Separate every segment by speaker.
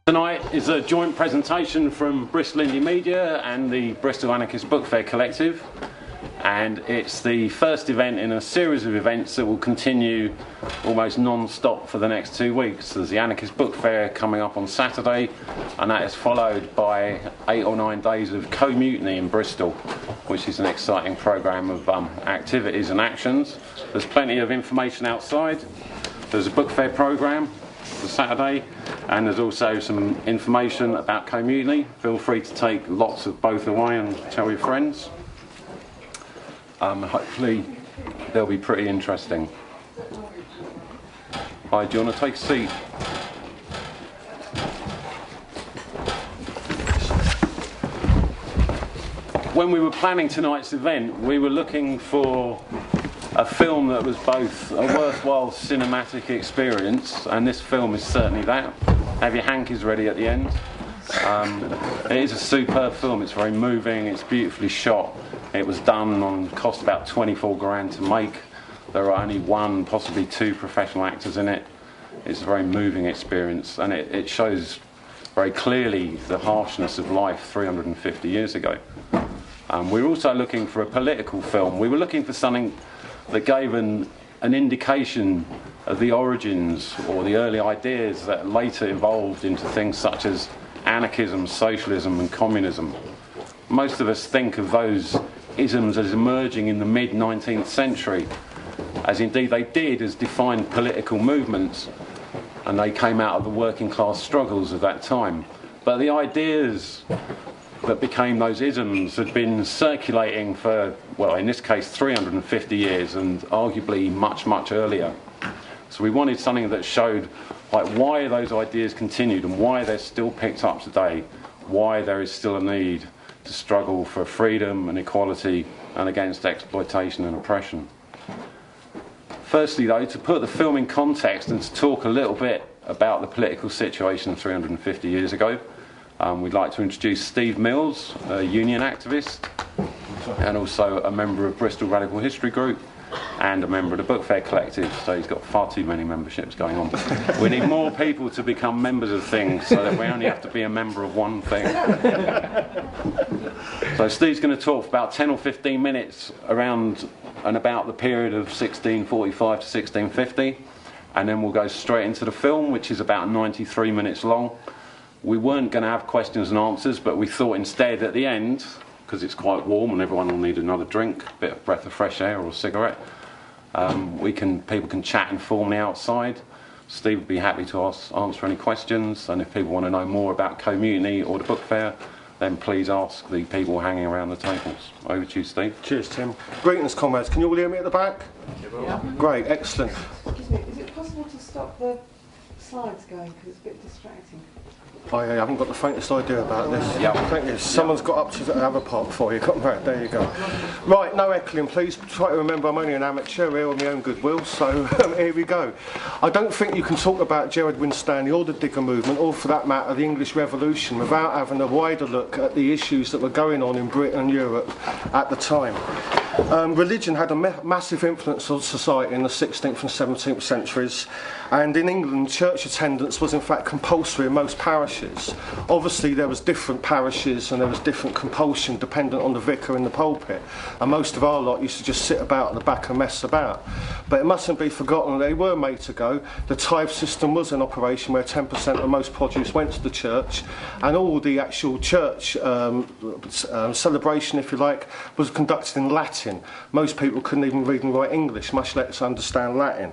Speaker 1: Tonight is a joint presentation from Bristol Indie Media and the Bristol Anarchist Book Fair Collective, and it's the first event in a series of events that will continue almost non-stop for the next 2 weeks. There's the Anarchist Book Fair coming up on Saturday, and that is followed by 8 or 9 days of Co-Mutiny in Bristol, which is an exciting programme of activities and actions. There's plenty of information outside. There's a book fair programme for Saturday, and there's also some information about Co-Mutiny. Feel free to take lots of both away and tell your friends. Hopefully they'll be pretty interesting. Hi, do you want to take a seat? When we were planning tonight's event, we were looking for a film that was both a worthwhile cinematic experience, and this film is certainly that. Have your hankies ready at the end. It is a superb film. It's very moving, it's beautifully shot. It was done cost about 24 grand to make. There are only 1, possibly 2 professional actors in it. It's a very moving experience, and it shows very clearly the harshness of life 350 years ago. We were also looking for a political film. We were looking for something that gave an indication of the origins or the early ideas that later evolved into things such as anarchism, socialism and communism. Most of us think of those isms as emerging in the mid-19th century, as indeed they did, as defined political movements, and they came out of the working class struggles of that time. But the ideas that became those isms had been circulating for, well, in this case 350 years, and arguably much, much earlier. So we wanted something that showed why those ideas continued and why they're still picked up today, why there is still a need to struggle for freedom and equality and against exploitation and oppression. Firstly, though, to put the film in context and to talk a little bit about the political situation 350 years ago, we'd like to introduce Steve Mills, a union activist and also a member of Bristol Radical History Group and a member of the Book Fair Collective, so he's got far too many memberships going on. We need more people to become members of things so that we only have to be a member of one thing. So Steve's going to talk for about 10 or 15 minutes around and about the period of 1645 to 1650, and then we'll go straight into the film, which is about 93 minutes long. We weren't going to have questions and answers, but we thought instead at the end, because it's quite warm and everyone will need another drink, a bit of breath of fresh air or a cigarette, people can chat informally outside. Steve would be happy to answer any questions, and if people want to know more about Co-Mutiny or the book fair, then please ask the people hanging around the tables. Over to you, Steve.
Speaker 2: Cheers, Tim. Greetings, comrades. Can you all hear me at the back?
Speaker 3: Yeah.
Speaker 2: Great, excellent.
Speaker 3: Excuse me, is it possible to stop the slides going, because it's a bit distracting?
Speaker 2: I haven't got the faintest idea about this.
Speaker 1: Yeah.
Speaker 2: Thank you. Someone's got up to the other part for you. Right, there you go. Right, no heckling, please. Try to remember I'm only an amateur here on my own goodwill, so here we go. I don't think you can talk about Gerrard Winstanley or the Digger movement, or for that matter the English Revolution, without having a wider look at the issues that were going on in Britain and Europe at the time. Religion had a massive influence on society in the 16th and 17th centuries, and in England church attendance was in fact compulsory in most parishes. Obviously there was different parishes and there was different compulsion dependent on the vicar in the pulpit, and most of our lot used to just sit about at the back and mess about. But it mustn't be forgotten they were made to go. The tithe system was in operation, where 10% of most produce went to the church, and all the actual church celebration, if you like, was conducted in Latin. Most people couldn't even read and write English, much less understand Latin.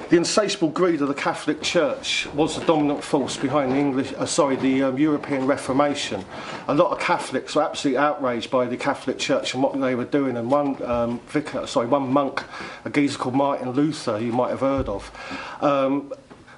Speaker 2: The insatiable greed of the Catholic Church was the dominant force behind the European Reformation. A lot of Catholics were absolutely outraged by the Catholic Church and what they were doing, and one monk, a geezer called Martin Luther, you might have heard of,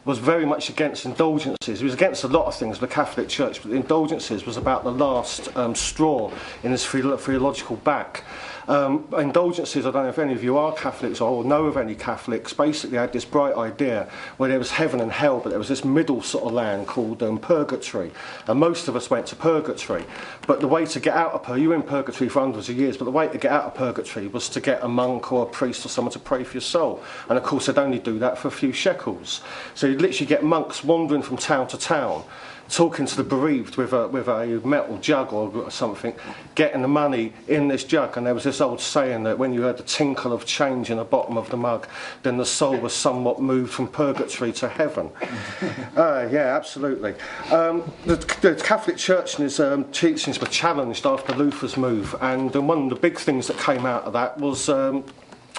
Speaker 2: was very much against indulgences. He was against a lot of things, the Catholic Church, but the indulgences was about the last straw in his theological back. Indulgences, I don't know if any of you are Catholics or know of any Catholics, basically had this bright idea where there was heaven and hell, but there was this middle sort of land called purgatory, and most of us went to purgatory. But the way to get out of purgatory, you were in purgatory for hundreds of years, but the way to get out of purgatory was to get a monk or a priest or someone to pray for your soul, and of course they'd only do that for a few shekels. So you'd you'd literally get monks wandering from town to town, talking to the bereaved with a metal jug or something, getting the money in this jug. And there was this old saying that when you heard the tinkle of change in the bottom of the mug, then the soul was somewhat moved from purgatory to heaven. Yeah, absolutely. The Catholic Church and its teachings were challenged after Luther's move, and one of the big things that came out of that was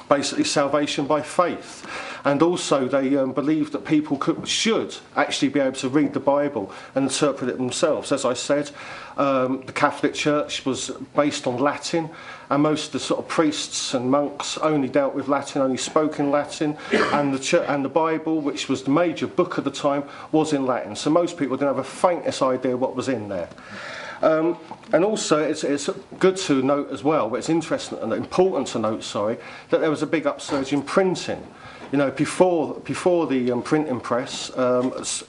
Speaker 2: basically salvation by faith. And also they believed that people should actually be able to read the Bible and interpret it themselves. As I said, the Catholic Church was based on Latin, and most of the sort of priests and monks only dealt with Latin, only spoke in Latin, and the Bible, which was the major book of the time, was in Latin. So most people didn't have a faintest idea what was in there. And also, it's good to note as well, but it's interesting and important to note, that there was a big upsurge in printing. You know, before the printing press,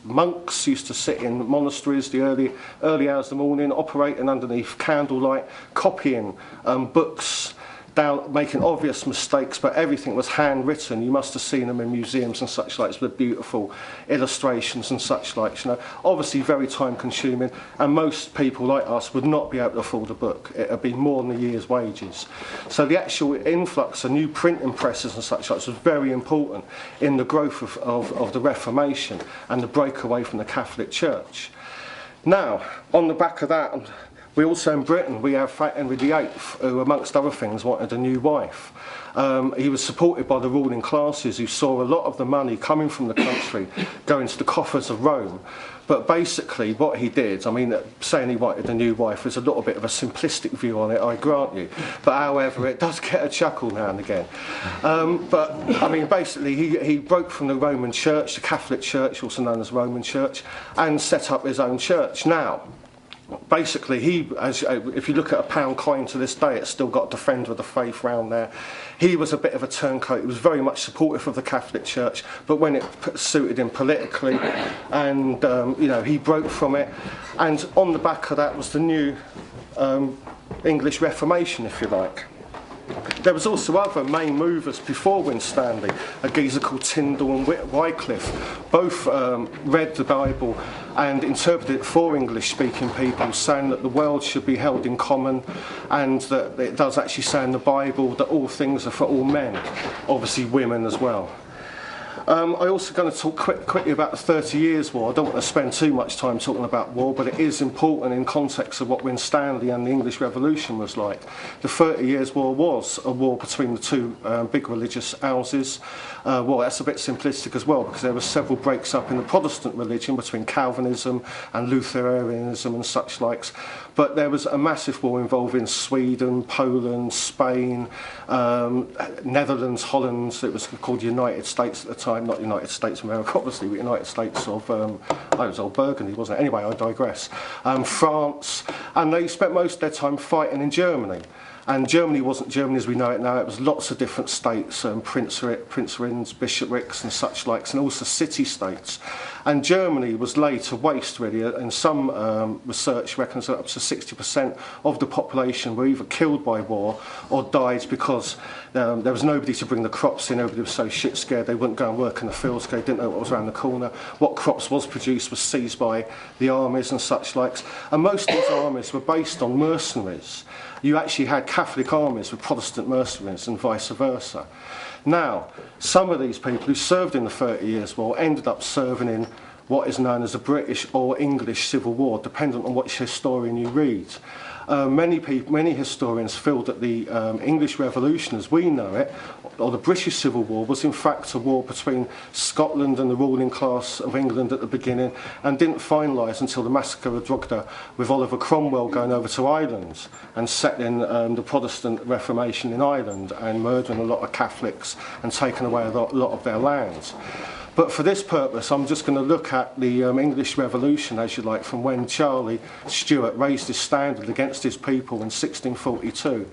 Speaker 2: monks used to sit in monasteries the early hours of the morning, operating underneath candlelight, copying books down, making obvious mistakes, but everything was handwritten. You must have seen them in museums and such like, with beautiful illustrations and such like. You know, obviously very time consuming, and most people like us would not be able to afford a book. It would be more than a year's wages. So the actual influx of new printing presses and such like was very important in the growth of the Reformation and the breakaway from the Catholic Church. Now, on the back of that, we also in Britain, we have Henry VIII, who amongst other things wanted a new wife. He was supported by the ruling classes, who saw a lot of the money coming from the country going to the coffers of Rome. But basically what he did, I mean, saying he wanted a new wife is a little bit of a simplistic view on it, I grant you. But however, it does get a chuckle now and again. But I mean, basically he broke from the Roman Church, the Catholic Church, also known as Roman Church, and set up his own church. Now, basically, if you look at a pound coin to this day, it's still got Defender of the Faith round there. He was a bit of a turncoat. He was very much supportive of the Catholic Church, but when it suited him politically, and you know, he broke from it. And on the back of that was the new English Reformation, if you like. There was also other main movers before Winstanley, a geezer called Tyndall and Wycliffe. Both read the Bible and interpreted it for English-speaking people, saying that the world should be held in common, and that it does actually say in the Bible that all things are for all men, obviously women as well. I'm also going to talk quickly about the 30 Years' War. I don't want to spend too much time talking about war, but it is important in context of what Winstanley and the English Revolution was like. The 30 Years' War was a war between the two big religious houses. Well, that's a bit simplistic as well, because there were several breaks up in the Protestant religion between Calvinism and Lutheranism and such likes. But there was a massive war involving Sweden, Poland, Spain, Netherlands, Holland. It was called United States at the time, not United States of America, obviously, but United States of, it was old Burgundy, wasn't it? Anyway, I digress. France, and they spent most of their time fighting in Germany. And Germany wasn't Germany as we know it now. It was lots of different states, prince-rins, bishoprics and such likes, and also city-states. And Germany was laid to waste, really, and some research reckons that up to 60% of the population were either killed by war or died because there was nobody to bring the crops in. Everybody was so shit scared they wouldn't go and work in the fields because they didn't know what was around the corner. What crops was produced was seized by the armies and such likes. And most of these armies were based on mercenaries. You actually had Catholic armies with Protestant mercenaries and vice versa. Now, some of these people who served in the 30 Years' War ended up serving in what is known as the British or English Civil War, dependent on which historian you read. Many historians feel that the English Revolution, as we know it, or the British Civil War, was in fact a war between Scotland and the ruling class of England at the beginning, and didn't finalise until the massacre of Drogda, with Oliver Cromwell going over to Ireland and settling the Protestant Reformation in Ireland and murdering a lot of Catholics and taking away a lot of their lands. But for this purpose, I'm just going to look at the English Revolution, as you like, from when Charlie Stuart raised his standard against his people in 1642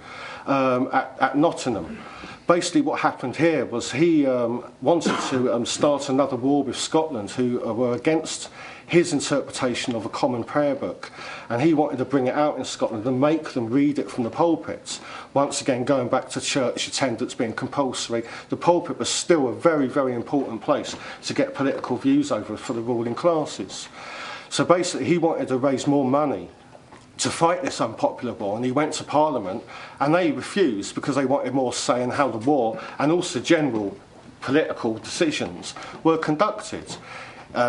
Speaker 2: at Nottingham. basically what happened here was he wanted to start another war with Scotland, who were against his interpretation of a common prayer book, and he wanted to bring it out in Scotland and make them read it from the pulpits. Once again, going back to church attendance being compulsory, the pulpit was still a very, very important place to get political views over for the ruling classes. So basically he wanted to raise more money to fight this unpopular war, and he went to Parliament, and they refused because they wanted more say in how the war and also general political decisions were conducted.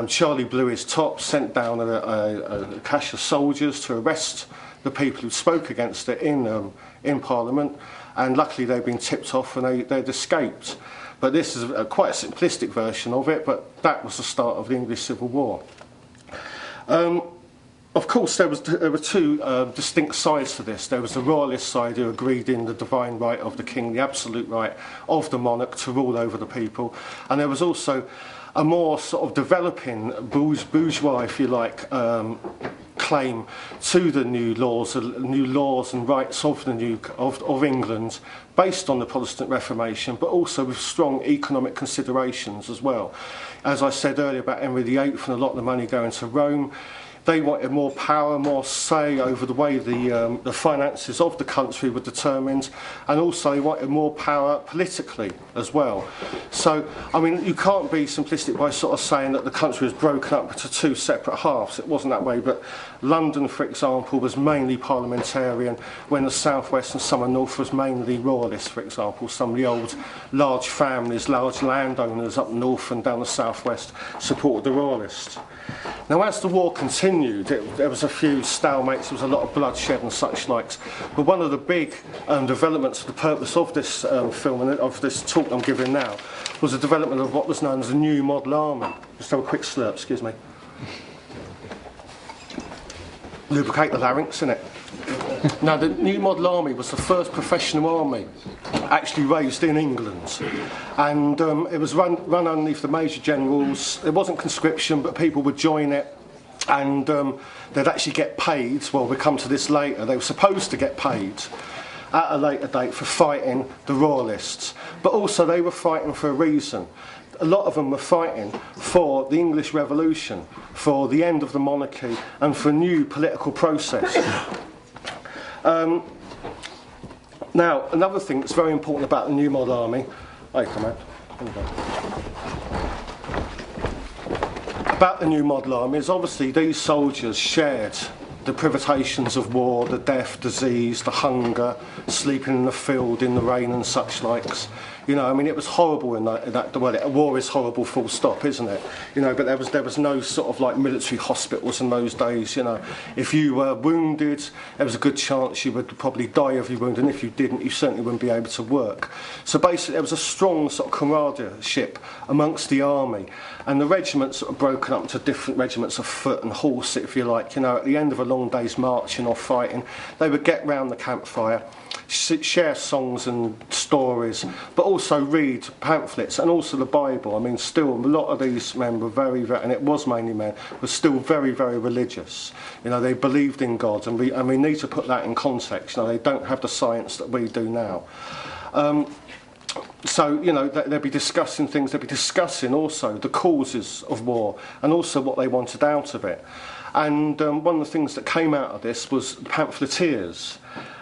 Speaker 2: Charlie blew his top, sent down a cache of soldiers to arrest the people who spoke against it in Parliament, and luckily they'd been tipped off and they'd escaped. But this is quite a simplistic version of it, but that was the start of the English Civil War. Of course, there were two distinct sides to this. There was the royalist side who agreed in the divine right of the king, the absolute right of the monarch to rule over the people, and there was also a more sort of developing bourgeois, if you like, claim to the new laws and rights of of England, based on the Protestant Reformation, but also with strong economic considerations as well. As I said earlier about Henry VIII and a lot of the money going to Rome, they wanted more power, more say over the way the finances of the country were determined, and also they wanted more power politically as well. So, I mean, you can't be simplistic by sort of saying that the country was broken up into two separate halves. It wasn't that way, but London, for example, was mainly parliamentarian, when the southwest and some of north was mainly royalist, for example. Some of the old large families, large landowners up north and down the southwest supported the royalists. Now, as the war continued, there was a few stalemates, there was a lot of bloodshed and such likes. But one of the big developments for the purpose of this film and of this talk I'm giving now was the development of what was known as the New Model Army. Just have a quick slurp, excuse me. Lubricate the larynx, innit? Now, the New Model Army was the first professional army actually raised in England, and it was run underneath the major generals. It wasn't conscription, but people would join it, and they'd actually get paid. Well, we'll come to this later. They were supposed to get paid at a later date for fighting the royalists, but also they were fighting for a reason. A lot of them were fighting for the English Revolution, for the end of the monarchy, and for a new political process. Now, another thing that's very important about the New Model Army... Hey, come out. About the New Model Army is obviously these soldiers shared the privations of war, the death, disease, the hunger, sleeping in the field in the rain and such likes. You know, I mean, it was horrible in that well, war is horrible, full stop, isn't it? You know, but there was no sort of like military hospitals in those days. You know, if you were wounded, there was a good chance you would probably die of your wound, and if you didn't, you certainly wouldn't be able to work. So basically, there was a strong sort of camaraderie amongst the army, and the regiments were broken up into different regiments of foot and horse, if you like. You know, at the end of a long day's marching or fighting, they would get round the campfire, share songs and stories, but also read pamphlets and also the Bible. I mean, still a lot of these men were very, and it was mainly men, were still very, very religious. You know, they believed in God, and we need to put that in context. You know, they don't have the science that we do now. So, you know, they'd be discussing things, they'd be discussing also the causes of war and also what they wanted out of it. And one of the things that came out of this was pamphleteers.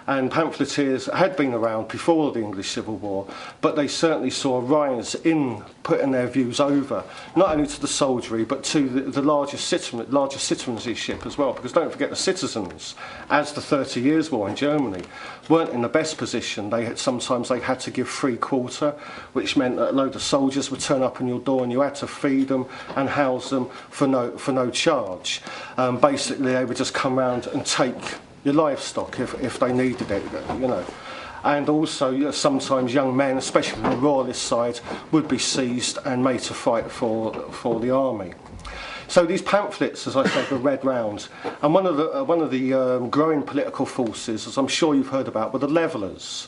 Speaker 2: And pamphleteers had been around before the English Civil War, but they certainly saw a rise in putting their views over, not only to the soldiery, but to the larger citizenship as well. Because don't forget, the citizens, as the 30 Years' War in Germany, weren't in the best position. Sometimes they had to give free quarter, which meant that a load of soldiers would turn up on your door and you had to feed them and house them for no charge. Basically, they would just come round and take your livestock if they needed it, you know. And also, sometimes young men, especially from the royalist side, would be seized and made to fight for the army. So these pamphlets, as I said, were read round. And one of the growing political forces, as I'm sure you've heard about, were the Levellers.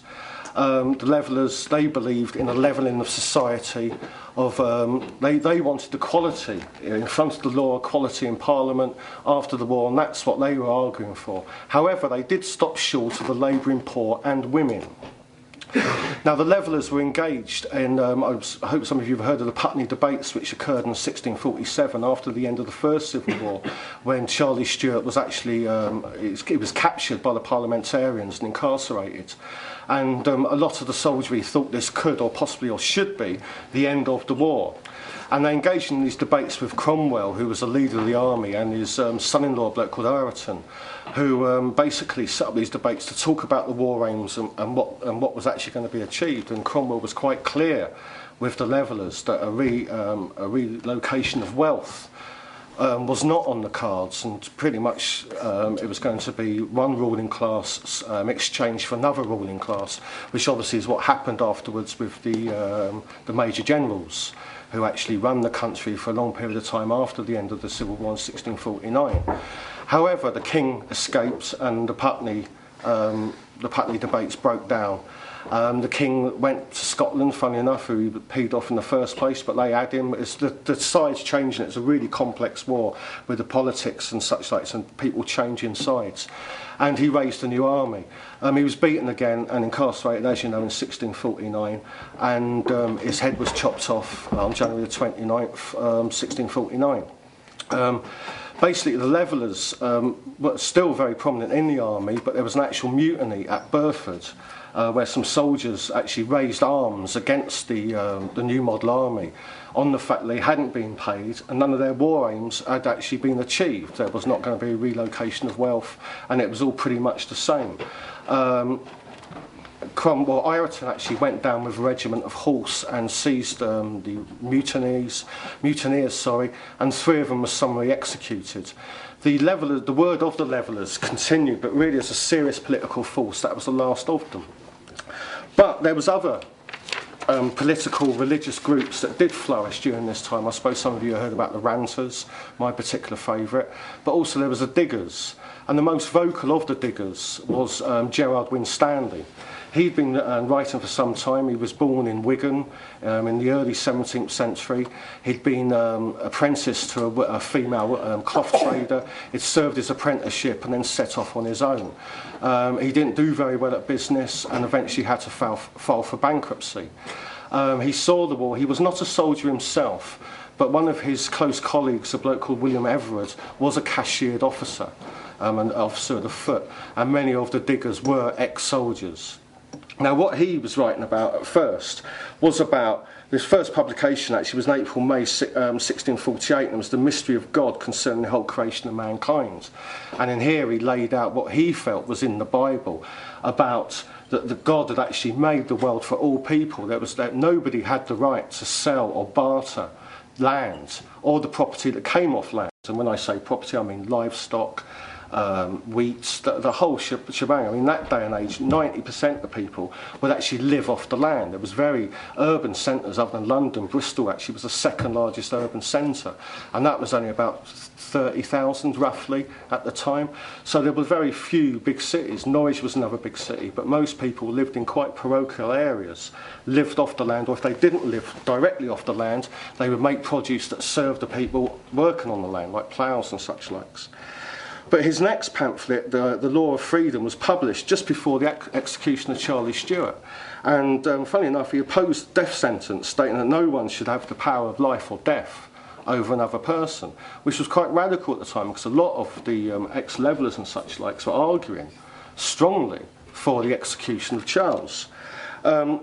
Speaker 2: The Levellers, they believed in a levelling of society. They wanted equality in front of the law, equality in Parliament after the war, and that's what they were arguing for. However, they did stop short of the labouring poor and women. Now, the Levellers were engaged in, I hope some of you have heard of the Putney debates, which occurred in 1647 after the end of the First Civil War, when Charlie Stuart was actually, he was captured by the parliamentarians and incarcerated. And a lot of the soldiery thought this could or possibly or should be the end of the war. And they engaged in these debates with Cromwell, who was the leader of the army, and his son-in-law, a bloke called Ireton, who basically set up these debates to talk about the war aims and what was actually going to be achieved. And Cromwell was quite clear with the Levellers that a relocation of wealth was not on the cards, and pretty much it was going to be one ruling class exchanged for another ruling class, which obviously is what happened afterwards with the Major Generals, who actually run the country for a long period of time after the end of the Civil War in 1649. However, the king escaped and the Putney debates broke down. The king went to Scotland, funny enough, who he peed off in the first place, but they had him. It's the sides changing. It's a really complex war with the politics and such like, and people changing sides. And he raised a new army. He was beaten again and incarcerated, as you know, in 1649, and his head was chopped off on January the 29th, 1649. Basically, the Levellers were still very prominent in the army, but there was an actual mutiny at Burford, where some soldiers actually raised arms against the new model army on the fact they hadn't been paid and none of their war aims had actually been achieved. There was not going to be a relocation of wealth, and it was all pretty much the same. Ireton actually went down with a regiment of horse and seized the mutineers, and 3 of them were summarily executed. The word of the Levellers continued, but really as a serious political force, that was the last of them. But there was other political, religious groups that did flourish during this time. I suppose some of you heard about the Ranters, my particular favourite, but also there was the Diggers, and the most vocal of the Diggers was Gerrard Winstanley. He'd been writing for some time. He was born in Wigan in the early 17th century. He'd been apprenticed to a female cloth trader. He'd served his apprenticeship and then set off on his own. He didn't do very well at business and eventually had to file for bankruptcy. He saw the war. He was not a soldier himself, but one of his close colleagues, a bloke called William Everard, was a cashiered officer, an officer of the foot, and many of the Diggers were ex-soldiers. Now, what he was writing about at first was about, his first publication actually was in April-May 1648, and it was The Mystery of God Concerning the Whole Creation of Mankind. And in here he laid out what he felt was in the Bible about that God had actually made the world for all people. That nobody had the right to sell or barter land or the property that came off land. And when I say property, I mean livestock, wheat, the whole shebang. I mean, that day and age, 90% of people would actually live off the land. There was very urban centres other than London. Bristol actually was the second largest urban centre, and that was only about 30,000 roughly at the time. So there were very few big cities. Norwich was another big city, but most people lived in quite parochial areas, lived off the land, or if they didn't live directly off the land, they would make produce that served the people working on the land, like ploughs and such likes. But his next pamphlet, The Law of Freedom, was published just before the execution of Charlie Stuart. And funny enough, he opposed the death sentence, stating that no one should have the power of life or death over another person, which was quite radical at the time, because a lot of the ex-Levellers and such likes were arguing strongly for the execution of Charles. But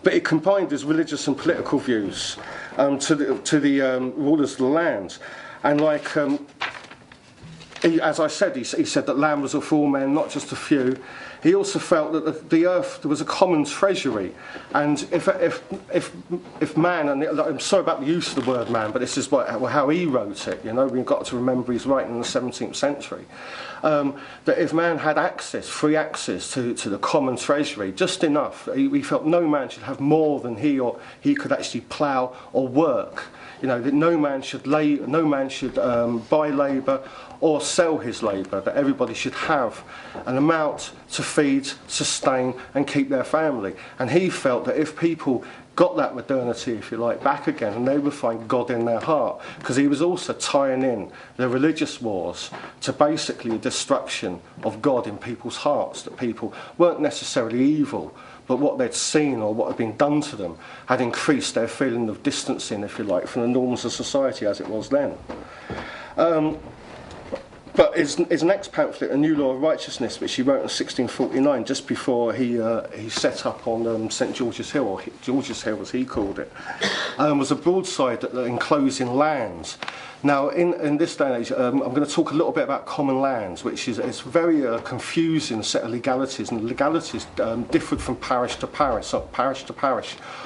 Speaker 2: it combined his religious and political views to the rulers of the land. And like... as I said, he said that land was for all men, not just a few. He also felt that the earth, there was a common treasury, and if man, and I'm sorry about the use of the word man, but this is how he wrote it. You know, we've got to remember he's writing in the 17th century. That if man had free access to the common treasury, just enough, he felt no man should have more than he could actually plough or work. You know, that no man should buy labour or sell his labour, that everybody should have an amount to feed, sustain and keep their family. And he felt that if people got that modernity, if you like, back again, and they would find God in their heart, because he was also tying in the religious wars to basically the destruction of God in people's hearts, that people weren't necessarily evil, but what they'd seen or what had been done to them had increased their feeling of distancing, if you like, from the norms of society as it was then. But his next pamphlet, A New Law of Righteousness, which he wrote in 1649, just before he set up on St George's Hill, or George's Hill as he called it, was a broadside enclosing lands. Now, in this day and age, I'm going to talk a little bit about common lands, which is it's a very confusing set of legalities, and legalities differed from parish to parish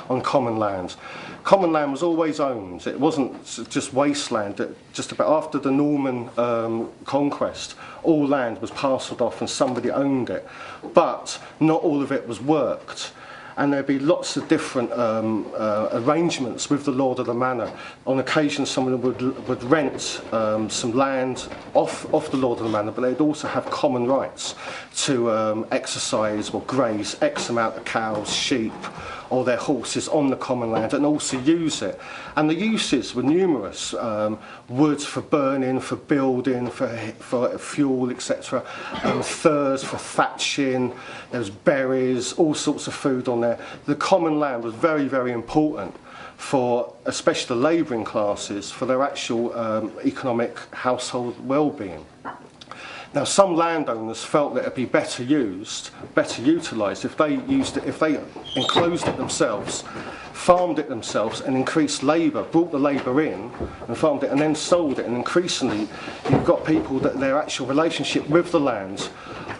Speaker 2: on common lands. Common land was always owned. It wasn't just wasteland. Just about after the Norman conquest, all land was parcelled off and somebody owned it. But not all of it was worked. And there'd be lots of different arrangements with the lord of the manor. On occasion, someone would rent some land off the lord of the manor, but they'd also have common rights to exercise or graze X amount of cows, sheep, or their horses on the common land, and also use it. And the uses were numerous: wood for burning, for building, for fuel, etc. Furs for thatching. There was berries, all sorts of food on there. The common land was very, very important for, especially the labouring classes, for their actual economic household well-being. Now, some landowners felt that it'd be better utilised if they enclosed it themselves, farmed it themselves, and increased labour, brought the labour in and farmed it, and then sold it. And increasingly, you've got people that their actual relationship with the land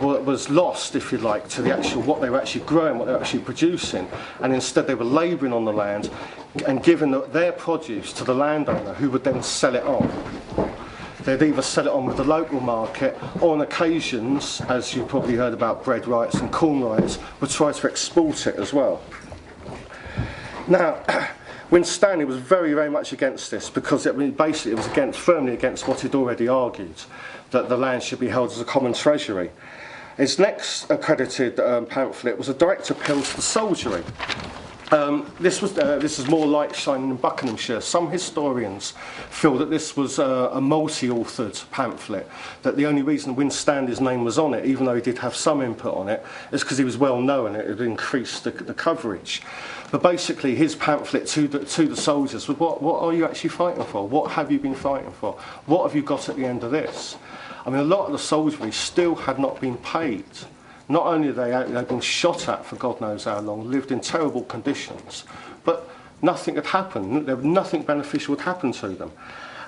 Speaker 2: was lost, if you like, to the actual what they were actually growing, what they were actually producing, and instead they were labouring on the land and giving their produce to the landowner, who would then sell it on. They'd either sell it on with the local market, or on occasions, as you probably heard about bread rights and corn rights, would try to export it as well. Now, Winstanley was very, very much against this, because basically it was firmly against what he'd already argued, that the land should be held as a common treasury. His next accredited pamphlet was a direct appeal to the soldiery. This is more light shining in Buckinghamshire. Some historians feel that this was a multi-authored pamphlet, that the only reason Winstanley's name was on it, even though he did have some input on it, is because he was well known and it had increased the coverage. But basically his pamphlet to the soldiers was, what are you actually fighting for? What have you been fighting for? What have you got at the end of this? I mean, a lot of the soldiery still had not been paid. Not only had they been shot at for God knows how long, lived in terrible conditions, but nothing had happened. Nothing beneficial had happened to them.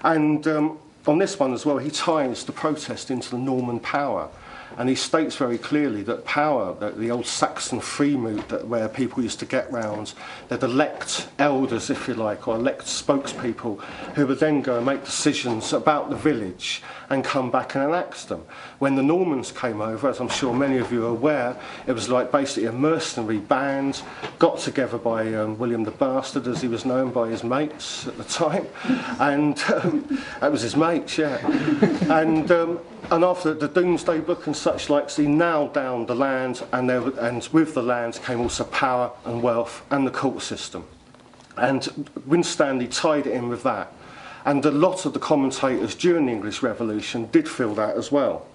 Speaker 2: And on this one as well, he ties the protest into the Norman power. And he states very clearly that power, that the old Saxon free moot, where people used to get round, they'd elect elders, if you like, or elect spokespeople who would then go and make decisions about the village and come back and enact them. When the Normans came over, as I'm sure many of you are aware, it was like basically a mercenary band got together by William the Bastard, as he was known by his mates at the time, and that was his mates, yeah. And after the Doomsday Book and such likes, he nailed down the land, and with the land came also power and wealth and the court system. And Winstanley tied it in with that. And a lot of the commentators during the English Revolution did feel that as well.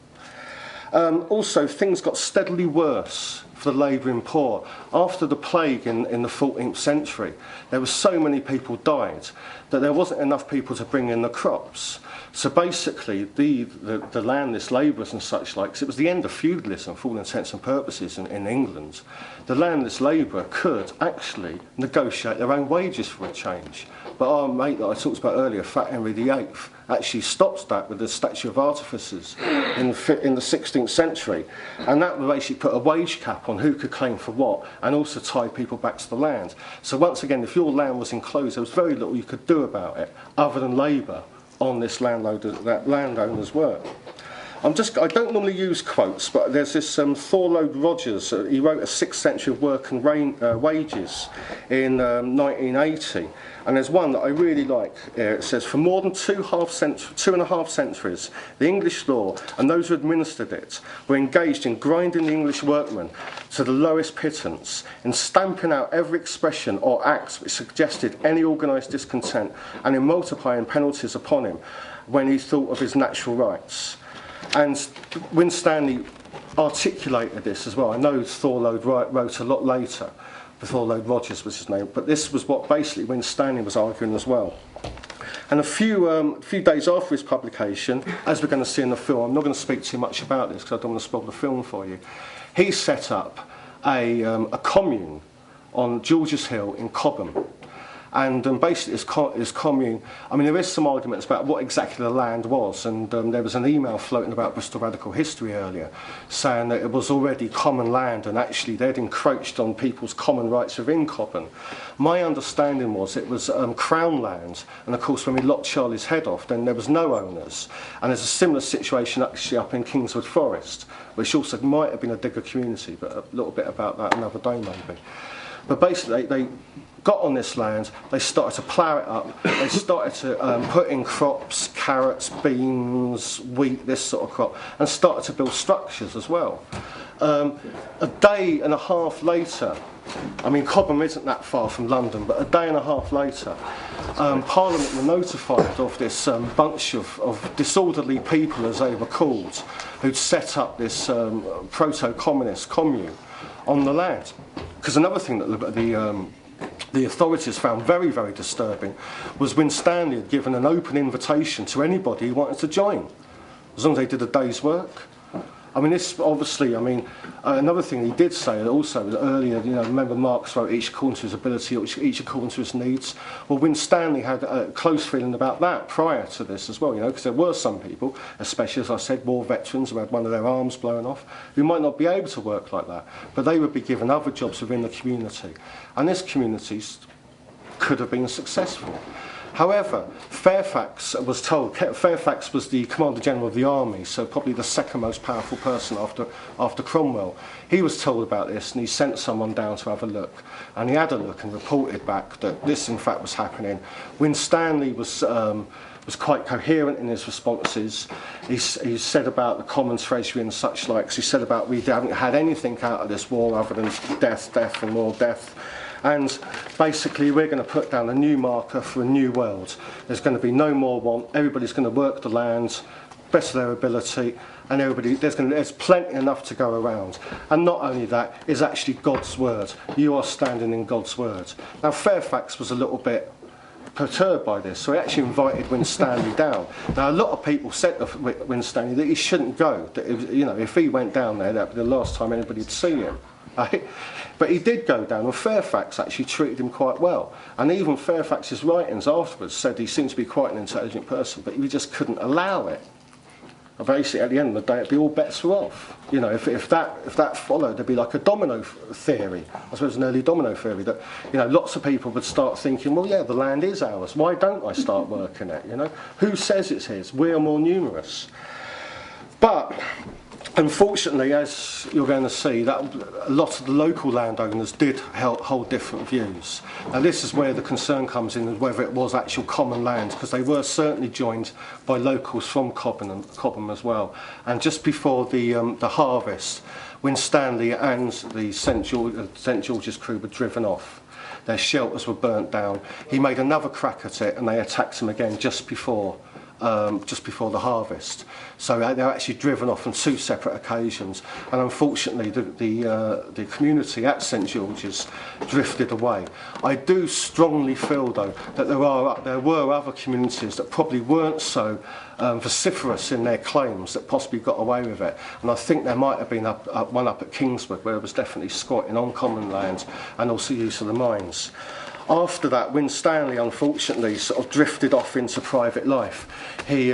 Speaker 2: Also, things got steadily worse for the labouring poor. After the plague in the 14th century, there were so many people died that there wasn't enough people to bring in the crops. So basically, the landless labourers and such like, it was the end of feudalism for all intents and purposes in England. The landless labourer could actually negotiate their own wages for a change. But our mate that I talked about earlier, Fat Henry VIII, actually stopped that with the Statute of Artificers in the 16th century. And that would basically put a wage cap on who could claim for what, and also tie people back to the land. So once again, if your land was enclosed, there was very little you could do about it, other than labour on this landowner's work. I don't normally use quotes, but there's this Thorlode Rogers. He wrote a 6th Century of Work and Wages in 1980, and there's one that I really like. It says, for more than 2.5 centuries, the English law and those who administered it were engaged in grinding the English workman to the lowest pittance, in stamping out every expression or act which suggested any organised discontent, and in multiplying penalties upon him when he thought of his natural rights. And Winstanley articulated this as well. I know Thorlode wrote a lot later. Thorlode Rogers was his name, but this was what basically Winstanley was arguing as well. And a few days after his publication, as we're going to see in the film, I'm not going to speak too much about this because I don't want to spoil the film for you, he set up a commune on George's Hill in Cobham. And basically his commune, I mean, there is some arguments about what exactly the land was, and there was an email floating about Bristol Radical History earlier saying that it was already common land and actually they'd encroached on people's common rights within Cobham. My understanding was it was Crown land, and of course when we locked Charlie's head off then there was no owners, and there's a similar situation actually up in Kingswood Forest, which also might have been a digger community, but a little bit about that another day maybe. But basically they got on this land, they started to plough it up, they started to put in crops, carrots, beans, wheat, this sort of crop, and started to build structures as well. A day and a half later, I mean Cobham isn't that far from London, but a day and a half later, Parliament were notified of this bunch of disorderly people, as they were called, who'd set up this proto-communist commune on the land. Because another thing that the authorities found very, very disturbing was Winstanley had given an open invitation to anybody who wanted to join, as long as they did a day's work. I mean, this obviously, I mean, another thing he did say also earlier, you know, remember Marx wrote each according to his ability, each according to his needs. Well, Winstanley had a close feeling about that prior to this as well, you know, because there were some people, especially as I said, war veterans who had one of their arms blown off, who might not be able to work like that, but they would be given other jobs within the community. And this community could have been successful. However, Fairfax was the Commander General of the Army, so probably the second most powerful person after Cromwell. He was told about this and he sent someone down to have a look. And he had a look and reported back that this in fact was happening. Winstanley was quite coherent in his responses. He said about the common treasury and such likes. He said about we haven't had anything out of this war other than death and more death. And basically we're going to put down a new marker for a new world. There's going to be no more want. Everybody's going to work the land, best of their ability, and there's plenty enough to go around. And not only that, is actually God's word. You are standing in God's word. Now Fairfax was a little bit perturbed by this, so he actually invited Winstanley down. Now a lot of people said to Winstanley that he shouldn't go, that if he went down there, that'd be the last time anybody'd see him. Right? But he did go down, and Fairfax actually treated him quite well. And even Fairfax's writings afterwards said he seemed to be quite an intelligent person, but he just couldn't allow it. And basically, at the end of the day, it'd be all bets were off. You know, if that followed, there'd be like a domino theory. I suppose an early domino theory that, you know, lots of people would start thinking, well, yeah, the land is ours. Why don't I start working it? You know, who says it's his? We are more numerous. But unfortunately, as you're going to see, that a lot of the local landowners did hold different views. Now this is where the concern comes in, whether it was actual common land, because they were certainly joined by locals from Cobham as well. And just before the harvest, Winstanley and the St George's crew were driven off. Their shelters were burnt down. He made another crack at it, and they attacked him again just before the harvest. So they were actually driven off on two separate occasions, and unfortunately the community at St George's drifted away. I do strongly feel though that there were other communities that probably weren't so vociferous in their claims that possibly got away with it, and I think there might have been one up at Kingswood where it was definitely squatting on common land and also use of the mines. After that, Winstanley unfortunately sort of drifted off into private life. He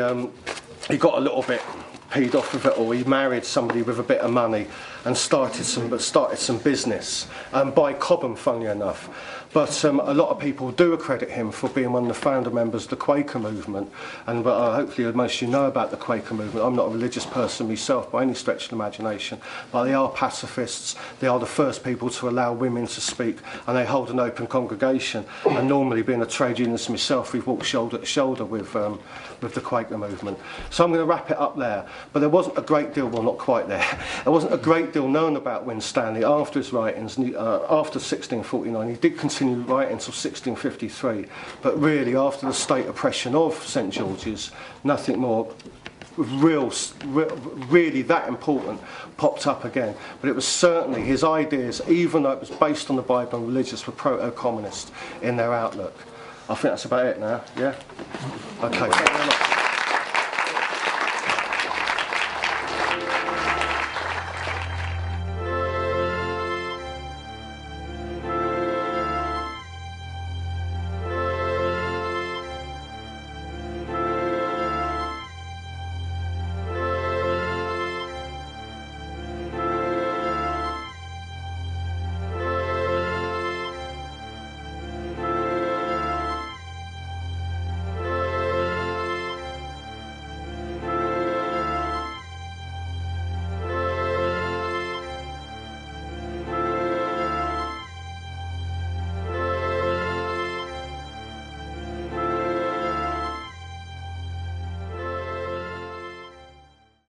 Speaker 2: got a little bit peed off with it all. He married somebody with a bit of money and started some business by Cobham, funnily enough. But a lot of people do accredit him for being one of the founder members of the Quaker movement, and hopefully most of you know about the Quaker movement. I'm not a religious person myself by any stretch of the imagination, but they are pacifists. They are the first people to allow women to speak, and they hold an open congregation. And normally, being a trade unionist myself, we've walked shoulder to shoulder with the Quaker movement. So I'm going to wrap it up there. But there wasn't a great deal, well, not quite there. There wasn't a great deal known about Winstanley after his writings, after 1649. He did continue writing until 1653, but really after the state oppression of St George's, nothing more really that important popped up again. But it was certainly his ideas, even though it was based on the Bible and religious, were proto-communist in their outlook. I think that's about it now, yeah? Okay, thank you very much.